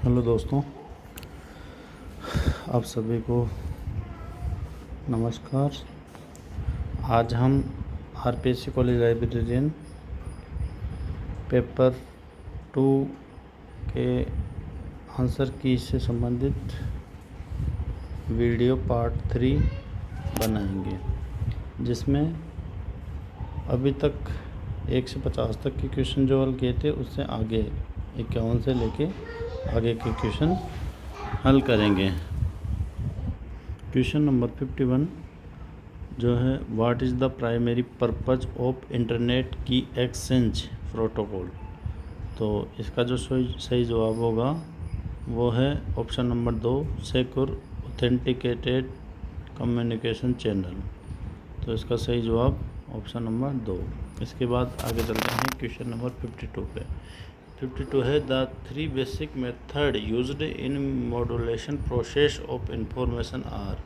Hello दोस्तों, आप सभी को नमस्कार। आज हम आरपीएससी कॉलेज लाइब्रेरियन पेपर 2 के आंसर की से संबंधित वीडियो पार्ट 3 बनाएंगे, जिसमें अभी तक 1 से 50 तक के क्वेश्चन जो हल किए थे उससे आगे 51 से लेके आगे के क्वेश्चन हल करेंगे। क्वेश्चन नंबर 51 जो है, what is the primary purpose of internet की एक्सचेंज प्रोटोकॉल। तो इसका जो सही जवाब होगा वो है option number 2, secure authenticated communication channel. तो इसका सही जवाब ऑप्शन नंबर 2। इसके बाद आगे चलते हैं क्वेश्चन नंबर 52 पे। 52 है, the 3 basic method used in modulation process of information are.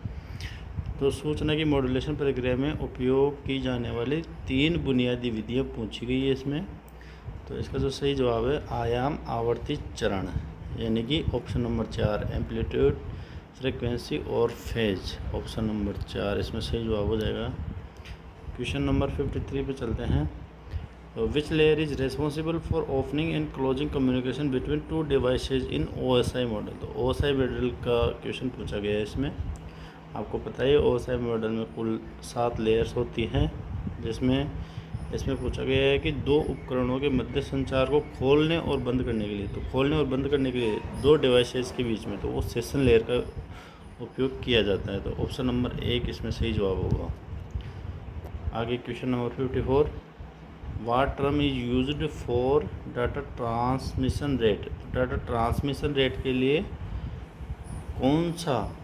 तो सूचना की मॉड्यूलेशन प्रक्रिया में उपयोग की जाने वाली 3 बुनियादी विधियाँ पूछी गई है इसमें। तो इसका जो सही जवाब है आयाम, आवर्ती, चरण, यानी कि ऑप्शन नंबर 4, एम्पलीट्यूड, फ्रीक्वेंसी और फेज। ऑप्शन नंबर 4 इसमें सही जवाब हो जाएगा। क्वेश्चन नंबर 53 पे चलते हैं। Which layer is responsible for opening and closing communication between 2 devices in OSI model. तो OSI मॉडल का क्वेश्चन पूछा गया है इसमें। आपको पता है OSI मॉडल में कुल 7 लेयर्स होती हैं, जिसमें इसमें पूछा गया है कि 2 उपकरणों के मध्य संचार को खोलने और बंद करने के लिए, तो खोलने और बंद करने के लिए 2 डिवाइसेस के बीच में तो वो सेशन लेयर का उपयोग किया जाता है। तो ऑप्शन नंबर 1 इसमें सही जवाब होगा। आगे question number 54, what term is used for data transmission rate. Data transmission rate के लिए कौन सा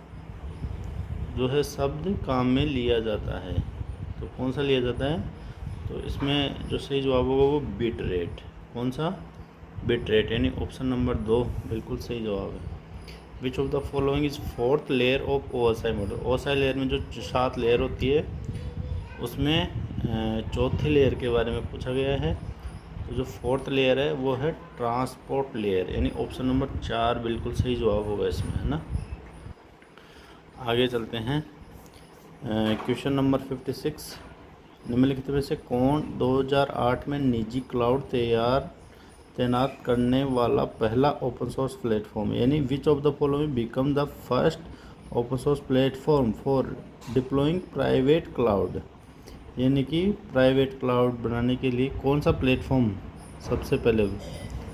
जो है शब्द काम में लिया जाता है। तो कौन सा लिया जाता है, तो इसमें जो सही जवाब होगा वो बिट रेट। कौन सा? बिट रेट, यानी ऑप्शन नंबर 2 बिल्कुल सही जवाब है। विच of the following is 4th layer of OSI model. OSI layer में जो 7 लेयर होती है उसमें 4थी लेयर के बारे में पूछा गया है। तो जो 4th लेयर है वो है ट्रांसपोर्ट लेयर, यानी ऑप्शन नंबर 4 बिल्कुल सही जवाब होगा इसमें, है ना। आगे चलते हैं। क्वेश्चन नंबर 56, निम्नलिखित में से कौन 2008 में निजी क्लाउड तैनात करने वाला पहला ओपन सोर्स प्लेटफॉर्म, यानी विच of the following become the first open source platform for deploying private cloud. यानी कि प्राइवेट क्लाउड बनाने के लिए कौन सा प्लेटफॉर्म सबसे पहले,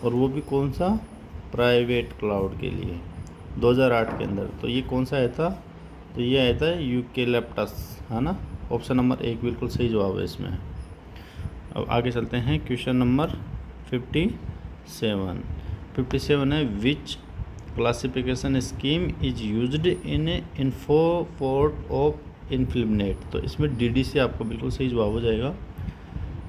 और वो भी कौन सा? प्राइवेट क्लाउड के लिए 2008 के अंदर। तो ये कौन सा आया था? तो ये आया था यूकेलिप्टस, है ना। ऑप्शन नंबर 1 बिल्कुल सही जवाब है इसमें। अब आगे चलते हैं क्वेश्चन नंबर 57 है, which classification scheme is used in Infoport of INFLIBNET. तो इसमें DDC आपको बिल्कुल सही जवाब हो जाएगा।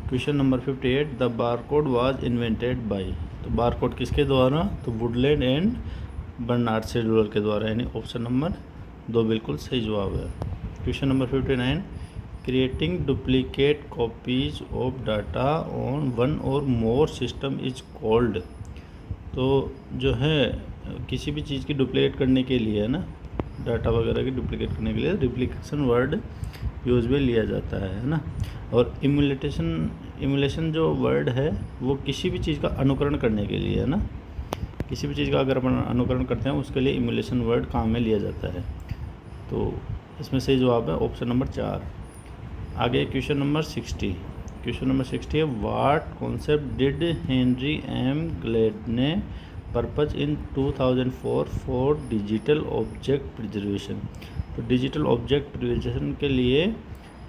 Question number 58, the barcode was invented by. तो बारकोड किसके द्वारा? तो वुडलैंड एंड बर्नार्ड शेड्यूलर के द्वारा, यानी ऑप्शन नंबर 2 बिल्कुल सही जवाब है। Question number 59, creating duplicate copies of data on one और मोर सिस्टम इज कॉल्ड। तो जो है किसी भी चीज़ की डुप्लीकेट करने के लिए, है ना, डाटा वगैरह की डुप्लीकेट करने के लिए रिप्लिकेशन वर्ड यूज में लिया जाता है ना। और इमुलेशन जो वर्ड है वो किसी भी चीज़ का अनुकरण करने के लिए, है ना। किसी भी चीज़ का अगर अपन अनुकरण करते हैं उसके लिए इमुलेशन वर्ड काम में लिया जाता है। तो इसमें सही जवाब है ऑप्शन नंबर 4। आगे क्वेश्चन नंबर 60 है, what concept did Henry M. Gladney ने purpose in 2004 for digital object preservation. तो डिजिटल ऑब्जेक्ट प्रिजर्वेशन के लिए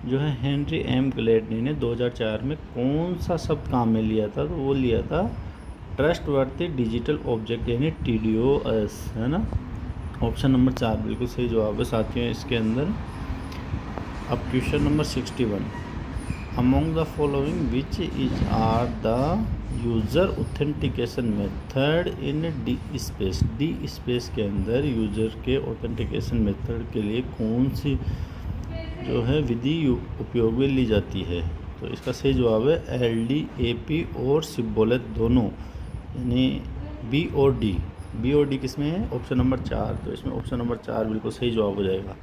जो है हेनरी M. ग्लेडनी ने 2004 में कौन सा शब्द काम में लिया था? तो वो लिया था ट्रस्टवर्थी डिजिटल ऑब्जेक्ट, यानी TDOS, है ना। ऑप्शन नंबर 4 बिल्कुल सही जवाब है साथियों इसके अंदर। अब question number 61, among the following which is are the user authentication method in D space के अंदर यूज़र के ऑथेंटिकेशन मेथड के लिए कौन सी जो है विधि उपयोग में ली जाती है? तो इसका सही जवाब है LD, AP और सिब्बोलेट दोनों, यानी B और D BOD किस में है? ऑप्शन नंबर 4, तो इसमें ऑप्शन नंबर 4 बिल्कुल सही जवाब हो जाएगा।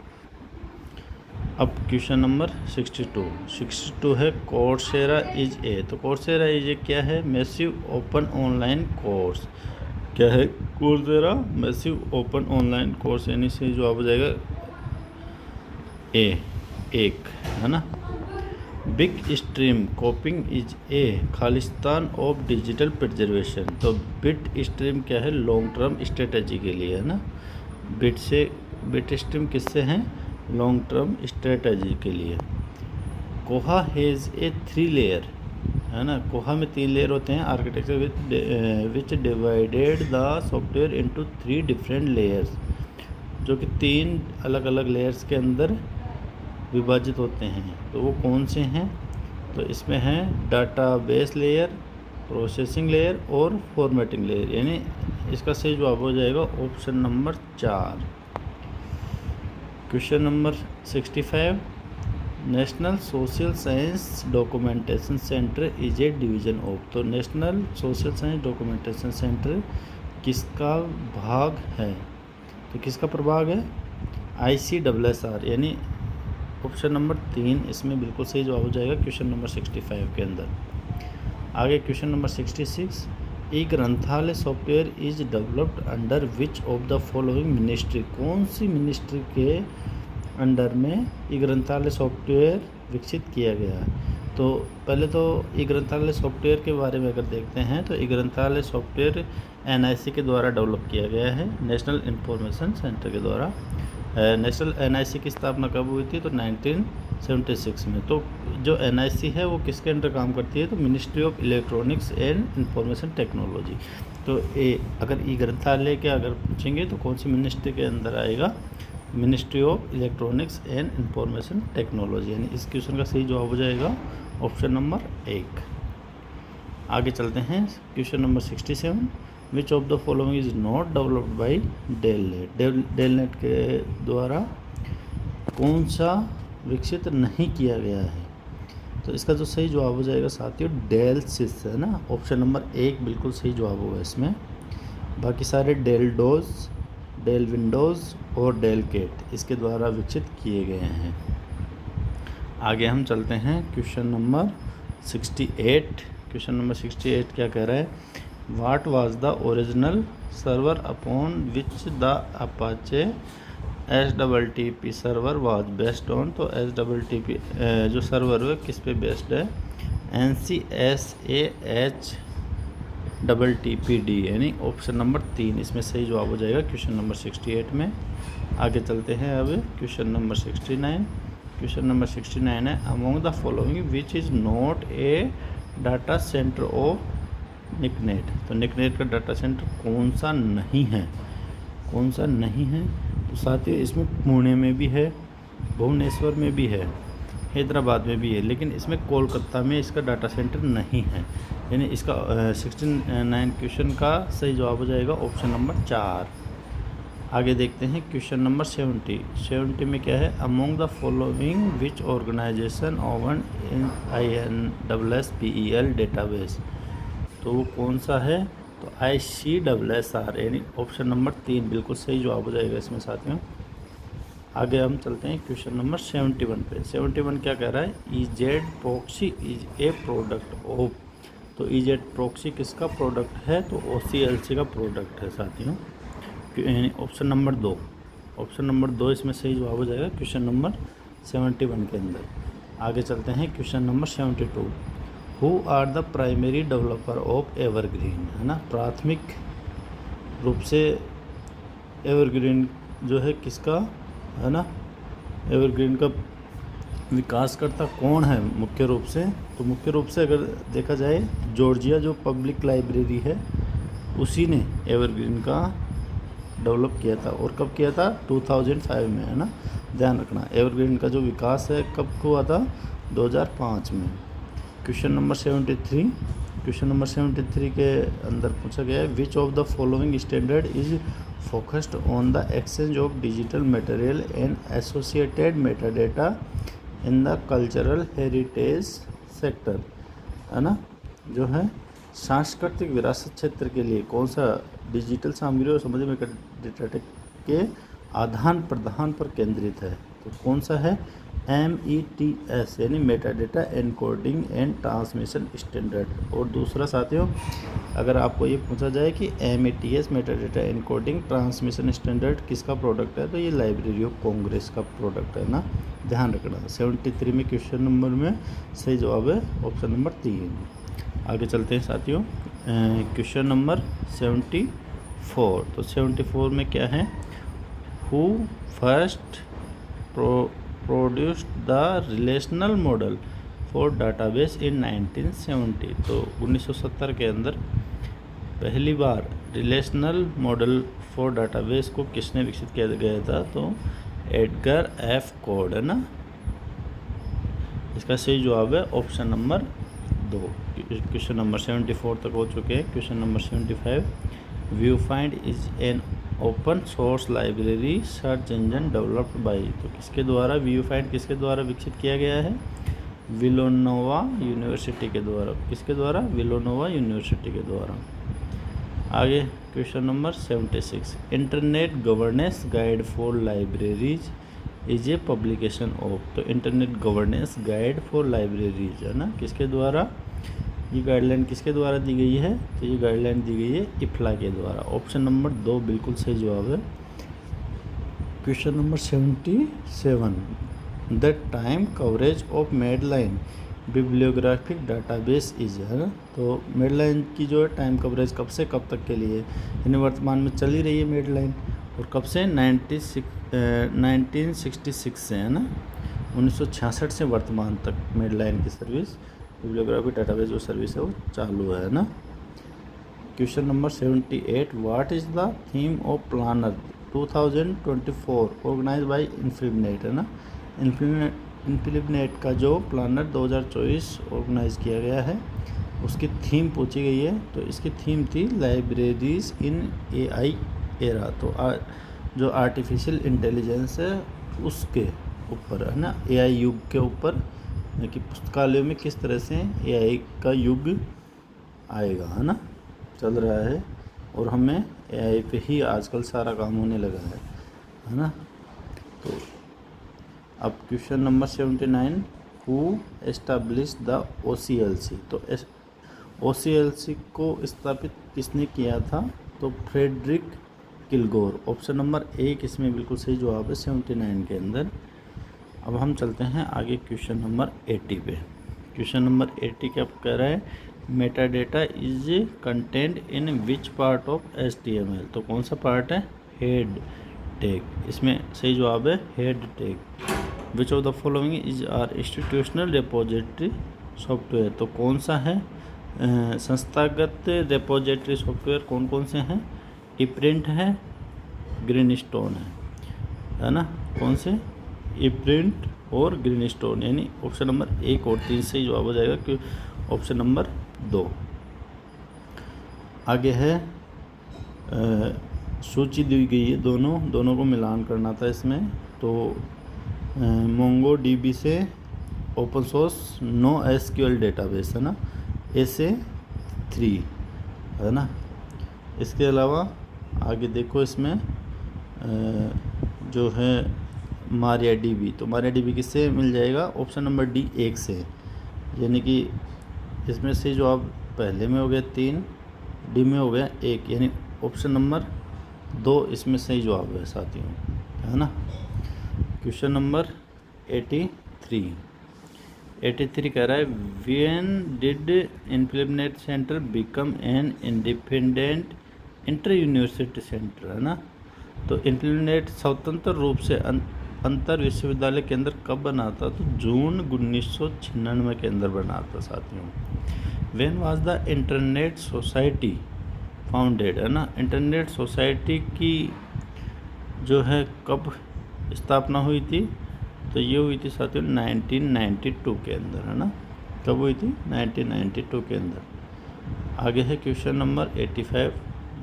अब क्वेश्चन नंबर 62 है कोर्सेरा इज ए। तो कोर्सेरा इज ए क्या है? Massive open online course. क्या है Coursera? Massive open online course, यानी सही जवाब हो जाएगा एक, है ना। Big stream coping is a Khalistan of digital preservation. तो बिट स्ट्रीम क्या है? लॉन्ग टर्म स्ट्रेटजी के लिए, है ना। बिट स्ट्रीम किससे हैं? लॉन्ग टर्म स्ट्रेटजी के लिए। कोहा हैज़ ए 3 लेयर, है ना। कोहा में 3 लेयर होते हैं architecture which divided the software into 3 different layers, जो कि 3 अलग अलग लेयर्स के अंदर विभाजित होते हैं। तो वो कौन से हैं? तो इसमें है डाटाबेस लेयर, प्रोसेसिंग लेयर और फॉर्मेटिंग लेयर, यानी इसका सही जवाब हो जाएगा option number 4। Question number 65, national social science documentation centre is a division of. तो national social science documentation centre किसका भाग है? तो किसका प्रभाग है? ICSSR, यानी ऑप्शन नंबर 3 इसमें बिल्कुल सही जवाब हो जाएगा क्वेश्चन नंबर 65 के अंदर। आगे क्वेश्चन नंबर 66, ई ग्रंथालय software is developed under which of the following ministry. कौन सी मिनिस्ट्री के अंडर में ई ग्रंथालय सॉफ्टवेयर विकसित किया गया है? तो पहले तो ई ग्रंथालय सॉफ्टवेयर के बारे में अगर देखते हैं तो ई ग्रंथालय सॉफ्टवेयर NIC के द्वारा डेवलप किया गया है, नेशनल इंफॉर्मेशन सेंटर के द्वारा। नेशनल NIC की स्थापना कब हुई थी? तो 1976 में। तो जो NIC है वो किसके अंडर काम करती है? तो ministry of electronics and information technology. तो अगर ई ग्रंथालय के अगर पूछेंगे तो कौन सी मिनिस्ट्री के अंदर आएगा? Ministry of electronics and information technology, यानी इस क्वेश्चन का सही जवाब हो जाएगा ऑप्शन नंबर 1। आगे चलते हैं question number 67, which of the following is not developed by DELNET के द्वारा कौन सा विकसित नहीं किया गया है? तो इसका जो सही जवाब हो जाएगा साथियों डेल सिस, है ना। ऑप्शन नंबर 1 बिल्कुल सही जवाब होगा इसमें। बाकी सारे डेल डोज, डेल विंडोज़ और डेल केट इसके द्वारा विकसित किए गए हैं। आगे हम चलते हैं क्वेश्चन नंबर 68। क्वेश्चन नंबर 68 क्या कह रहा है? What was the original server upon which the Apache STTP server was based on. तो STTP जो सर्वर है किस पे बेस्ड है? NCSAHTTPD, यानी ऑप्शन नंबर 3 इसमें सही जवाब हो जाएगा क्वेश्चन नंबर 68 में। आगे चलते हैं अब क्वेश्चन नंबर 69। क्वेश्चन नंबर 69 है, among the following which is not a data centre of NICNET. तो निकनेट का डाटा सेंटर कौन सा नहीं है? कौन सा नहीं है? तो साथियों इसमें पुणे में भी है, भुवनेश्वर में भी है, हैदराबाद में भी है, लेकिन इसमें कोलकाता में इसका डाटा सेंटर नहीं है, यानी इसका 69 क्वेश्चन का सही जवाब हो जाएगा ऑप्शन नंबर 4। आगे देखते हैं क्वेश्चन नंबर 70 में क्या है? Among the following which organisation own INSSPEL database. तो वो कौन सा है? तो ICSSR, यानी ऑप्शन नंबर 3 बिल्कुल सही जवाब हो जाएगा इसमें साथियों। आगे हम चलते हैं क्वेश्चन नंबर 71 पे। 71 क्या कह रहा है? EZ proxy is a product of. तो EZ प्रॉक्सी किसका प्रोडक्ट है? तो OCLC का प्रोडक्ट है साथियों, यानी ऑप्शन नंबर 2। ऑप्शन नंबर 2 इसमें सही जवाब हो जाएगा क्वेश्चन नंबर 71 के अंदर। आगे चलते हैं question number 72। Who are the primary developer of Evergreen, है ना। प्राथमिक रूप से एवरग्रीन जो है किसका, है ना, एवरग्रीन का विकासकर्ता कौन है मुख्य रूप से? तो मुख्य रूप से अगर देखा जाए जॉर्जिया जो पब्लिक लाइब्रेरी है उसी ने एवरग्रीन का डेवलप किया था। और कब किया था? 2005 में, है ना। ध्यान रखना एवरग्रीन का जो विकास है कब हुआ था? 2005 में। Question number 73। क्वेश्चन नंबर 73 के अंदर पूछा गया है विच of the following standard is focused on the exchange of digital material and associated metadata in the cultural heritage sector, है ना। जो है सांस्कृतिक विरासत क्षेत्र के लिए कौन सा डिजिटल सामग्री और समझ में डेटा के आदान प्रदान पर केंद्रित है। तो कौन सा है? METS यानी Meta data encoding and transmission standard. और दूसरा साथियों, अगर आपको ये पूछा जाए कि METS Meta data encoding transmission standard किसका प्रोडक्ट है, तो ये लाइब्रेरी ऑफ कांग्रेस का प्रोडक्ट है ना, ध्यान रखना। 73 में क्वेश्चन नंबर में सही जवाब है ऑप्शन नंबर 3। आगे चलते हैं साथियों, क्वेश्चन नंबर 74। तो 74 में क्या है? Who first produced the relational model for database in 1970। तो 1970 के अंदर पहली बार रिलेशनल मॉडल फॉर डाटाबेस को किसने विकसित किया गया था? तो एडगर एफ कोड है ना। इसका सही जवाब है ऑप्शन नंबर 2। क्वेश्चन नंबर 74 तक हो चुके हैं। Question number 75, view find is an open source library search engine developed by. तो किसके द्वारा व्यू फाइंड किसके द्वारा विकसित किया गया है? विलोनोवा यूनिवर्सिटी के द्वारा। किसके द्वारा? विलोनोवा यूनिवर्सिटी के द्वारा। आगे question number 76, internet governance guide for libraries is a publication of. तो internet governance guide for libraries है ना, किसके द्वारा? ये गाइडलाइन किसके द्वारा दी गई है? तो ये गाइडलाइन दी गई है इफ्ला के द्वारा। ऑप्शन नंबर 2 बिल्कुल सही जवाब है। Question number 77, the time coverage of Medline bibliographic database is है ना। तो मेडलाइन की जो है टाइम कवरेज कब से कब तक के लिए, यानी वर्तमान में चल ही रही है मेडलाइन, और कब से? 1966 से है ना, 1966 से वर्तमान तक मेडलाइन की सर्विस, बिब्लियोग्राफी डाटाबेस जो सर्विस है वो चालू है ना। Question number 78, what is the theme of PLANNER 2024 organize by INFLIBNET है ना। इन्फिनिबनेट का जो प्लानर 2024 ऑर्गेनाइज किया गया है उसकी थीम पूछी गई है। तो इसकी थीम थी लाइब्रेरीज इन AI एरा। तो जो आर्टिफिशियल इंटेलिजेंस है उसके ऊपर है ना, AI युग के ऊपर, कि पुस्तकालयों में किस तरह से AI का युग आएगा है ना, चल रहा है। और हमें AI पे ही आजकल सारा काम होने लगा है ना। तो अब question number 79, who establish the OCLC। तो OCLC को स्थापित किसने किया था? तो फ्रेडरिक किलगोर। ऑप्शन नंबर 1 इसमें बिल्कुल सही जवाब है 79 के अंदर। अब हम चलते हैं आगे क्वेश्चन नंबर 80 पे। क्वेश्चन नंबर 80 क्या कह रहा है? Meta data is content in which part of HTML। तो कौन सा पार्ट है? Head tag. इसमें सही जवाब है head tag. Which of the following is are institutional repository software. तो कौन सा है संस्थागत रिपोजिटरी सॉफ्टवेयर? कौन कौन से हैं? ePrint है, ग्रीनस्टोन है ना। कौन से? ePrint और ग्रीनस्टोन, यानी ऑप्शन नंबर 1 और 3 से जवाब हो जाएगा कि ऑप्शन नंबर 2। आगे है सूची दी गई है, दोनों को मिलान करना था इसमें। तो MongoDB से ओपन सोर्स NoSQL डेटाबेस है ना, SA3 है ना। इसके अलावा आगे देखो इसमें जो है MariaDB। तो MariaDB किससे मिल जाएगा? ऑप्शन नंबर D 1 से, यानी कि इसमें से जवाब पहले में हो गया 3, D में हो गया 1, यानी ऑप्शन नंबर 2 इसमें सही जवाब है साथियों, है ना। क्वेश्चन नंबर 83 कह रहा है, when did INFLIBNET centre become an independent inter university centre है ना। तो इन्फिनिबनेट स्वतंत्र रूप से अंतर विश्वविद्यालय केंद्र कब बना था? तो जून 1996 के अंदर बना था साथियों। When was the internet society founded है ना। इंटरनेट सोसाइटी की जो है कब स्थापना हुई थी? तो ये हुई थी साथियों 1992 के अंदर है ना। कब हुई थी? 1992 के अंदर। आगे है question number 85,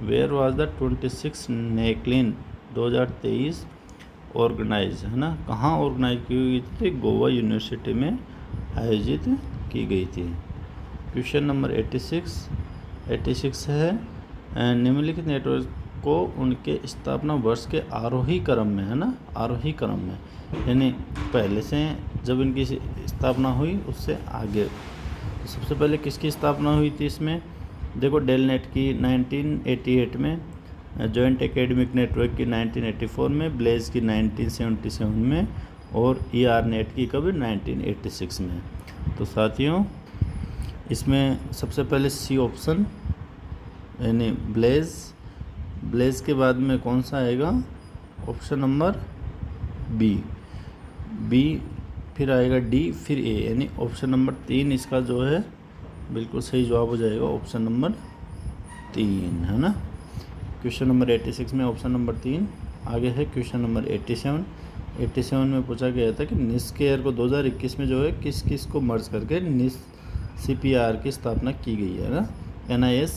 where was the 26 NACLIN 2023 organised है ना। कहाँ ऑर्गेनाइज की हुई थी? गोवा यूनिवर्सिटी में आयोजित की गई थी। क्वेश्चन नंबर 86 है, निम्नलिखित नेटवर्क को उनके स्थापना वर्ष के आरोही क्रम में, है ना, आरोही क्रम में, यानी पहले से जब इनकी स्थापना हुई उससे आगे। तो सबसे पहले किसकी स्थापना हुई थी इसमें, देखो डेलनेट की 1988 में, जॉइंट एकेडमिक नेटवर्क की 1984 में, ब्लेज की 1977 में और ERNET की कभी 1986 में। तो साथियों इसमें सबसे पहले सी ऑप्शन यानी ब्लेज के बाद में कौन सा आएगा, ऑप्शन नंबर बी, फिर आएगा डी, फिर ए, यानी ऑप्शन नंबर 3 इसका जो है बिल्कुल सही जवाब हो जाएगा, ऑप्शन नंबर 3, है ना। क्वेश्चन नंबर 86 में ऑप्शन नंबर 3। आगे है क्वेश्चन नंबर 87 में पूछा गया था कि निस्केयर को 2021 में जो है किस को मर्ज करके CPR की स्थापना की गई है ना, NIS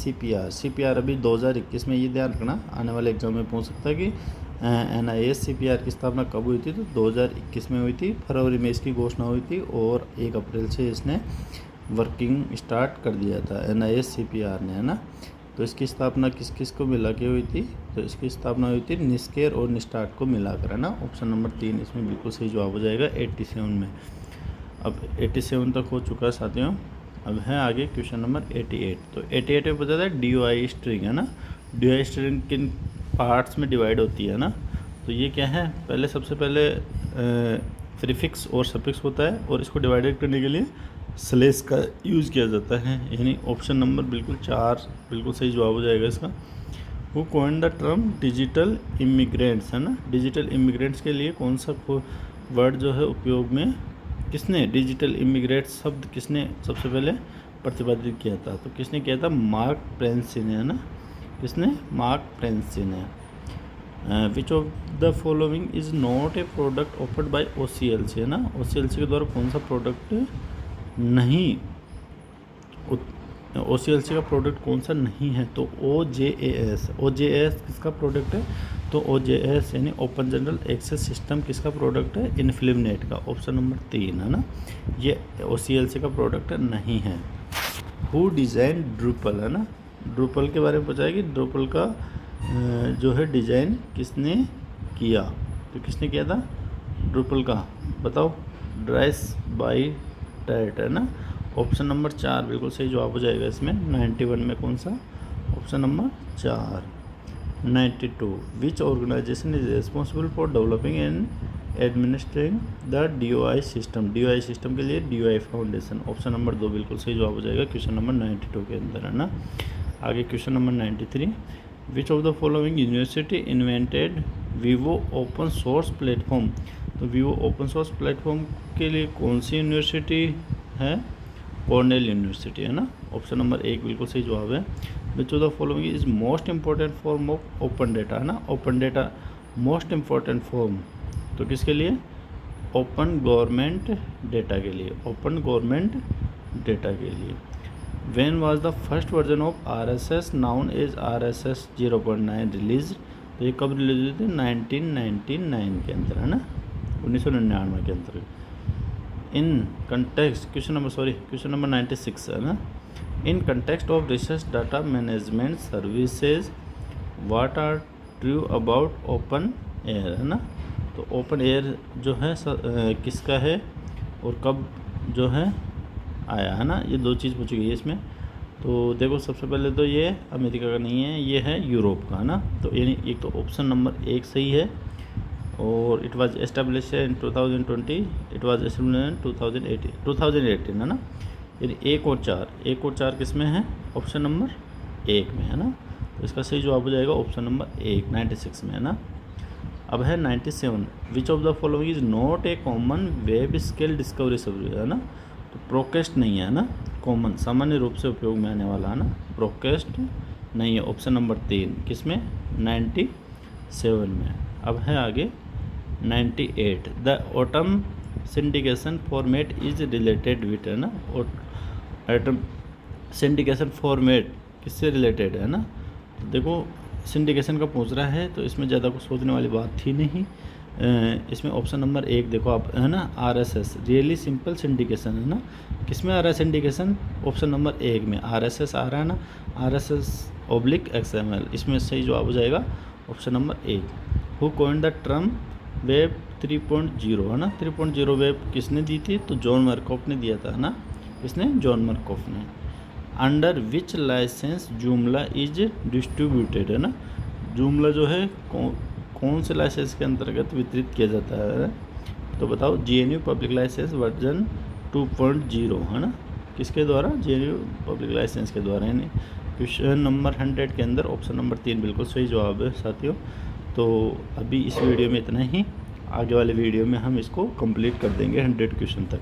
CPR अभी 2021 में, ये ध्यान रखना, आने वाले एग्जाम में पूछ सकता है कि NIS CPR की स्थापना कब हुई थी, तो 2021 में हुई थी, फरवरी में इसकी घोषणा हुई थी और 1 अप्रैल से इसने वर्किंग स्टार्ट कर दिया था NIS CPR ने, है ना। तो इसकी स्थापना किस को मिला के हुई थी, तो इसकी स्थापना हुई थी निस्केयर और निस्टार्ट को मिलाकर, है ना। ऑप्शन नंबर 3 इसमें बिल्कुल सही जवाब हो जाएगा 87 में। अब 87 तक हो चुका है साथियों। अब है आगे क्वेश्चन नंबर 88। तो 88 में पूछा था DOI स्ट्रिंग, है ना। DOI स्ट्रिंग किन पार्ट्स में डिवाइड होती है ना, तो ये क्या है, पहले सबसे पहले प्रीफिक्स और सफिक्स होता है और इसको डिवाइडेड करने के लिए स्लेश का यूज़ किया जाता है, यानी ऑप्शन नंबर बिल्कुल 4 बिल्कुल सही जवाब हो जाएगा इसका। वो coin the term digital immigrants, है ना। डिजिटल इमिग्रेंट्स के लिए कौन सा वर्ड जो है उपयोग में, किसने डिजिटल इमिग्रेंट शब्द किसने सबसे पहले प्रतिपादित किया था, तो किसने किया था, मार्क प्रेंसी ने, है ना। किसने, मार्क प्रेंसी ने। विच of the following is not A product offered by OCLC, है ना। OCLC के द्वारा कौन सा प्रोडक्ट नहीं, OCLC का प्रोडक्ट कौन सा नहीं है, तो OJAS किसका प्रोडक्ट है, तो OJAS यानी ओपन जनरल एक्सेस सिस्टम किसका प्रोडक्ट है, इन्फिलिमनेट का, ऑप्शन नंबर 3, है ना। ये OCLC का प्रोडक्ट नहीं है। हु डिज़ाइन ड्रूपल, है ना। ड्रूपल के बारे में पूछा है कि ड्रूपल का जो है डिज़ाइन किसने किया, तो किसने किया था ड्रूपल का, बताओ, ड्राइस बाई टाइट, है ना। ऑप्शन नंबर 4 बिल्कुल सही जवाब हो जाएगा इसमें। 91 में कौन सा, option number 4। 92 which organisation is responsible for developing and administrating the DOI system, DOI system के लिए DOI फाउंडेशन, ऑप्शन नंबर 2 बिल्कुल सही जवाब हो जाएगा क्वेश्चन नंबर 92 के अंदर, है ना। आगे question number 93। Which of the following university invented Vivo open source platform, तो वीवो ओपन सोर्स प्लेटफॉर्म के लिए कौन सी यूनिवर्सिटी है, कॉर्नेल यूनिवर्सिटी, है ना। ऑप्शन नंबर 1 बिल्कुल सही जवाब है। विच of the following is most important form of open data, है ना। Open data most important form, तो किसके लिए, ओपन गवर्नमेंट डेटा के लिए, ओपन गवर्नमेंट डेटा के लिए। When was the first version of RSS known as RSS 0.9 release, तो ये कब रिलीज हुई थी, 1999 के अंदर, है ना, 1999 के अंदर। इन कंटेक्स्ट क्वेश्चन नंबर 96, है ना। In context of research data management services what are true about open air, है ना। तो ओपन एयर जो है किसका है और कब जो है आया, है ना, ये 2 चीज़ पूछी गई है इसमें। तो देखो सबसे पहले तो ये अमेरिका का नहीं है, ये है यूरोप का, है ना। तो यानी एक तो ऑप्शन नंबर 1 सही है, और it was establish in 2020, it was establish in 2018, है ना। यानी 1 और 4 किस में है, ऑप्शन नंबर 1 में, है ना। तो इसका सही जवाब हो जाएगा ऑप्शन नंबर 1, 96 में, है ना। अब है 97। विच of the following is not a common web scale discovery service, है ना। तो प्रोकेस्ट नहीं है ना, कॉमन सामान्य रूप से उपयोग में आने वाला, है ना, प्रोकेस्ट नहीं है, ऑप्शन नंबर 3 किस में, 97 में। अब है आगे 98। The autumn syndication format is related with, है ना। ऑटम सिंडिकेशन फॉर्मेट किससे रिलेटेड है ना। तो देखो सिंडिकेशन का पूछ रहा है तो इसमें ज़्यादा कुछ सोचने वाली बात थी नहीं। इसमें ऑप्शन नंबर 1 देखो आप, है ना, RSS रियली सिंपल सिंडिकेशन, है ना। किस में आ रहा है सिंडिकेशन, ऑप्शन नंबर 1 में RSS आ रहा है ना। RSS XML। इसमें सही जवाब हो जाएगा option number A. Who coined the term web 3.0, है ना। 3.0 वेब किसने दी थी? तो जॉन मरकॉफ ने दिया था, है ना। किसने? जॉन मरकॉफ ने। Under which licence Joomla is distributed, है ना। जूमला जो है कौन से लाइसेंस के अंतर्गत वितरित किया जाता है? तो बताओ, GNU पब्लिक लाइसेंस वर्जन 2.0, है ना। किसके द्वारा? GNU पब्लिक लाइसेंस के द्वारा। यानी क्वेश्चन नंबर 100 के अंदर ऑप्शन नंबर 3 बिल्कुल सही जवाब है साथियों। तो अभी इस वीडियो में इतना ही, आगे वाले वीडियो में हम इसको कंप्लीट कर देंगे 100 क्वेश्चन तक।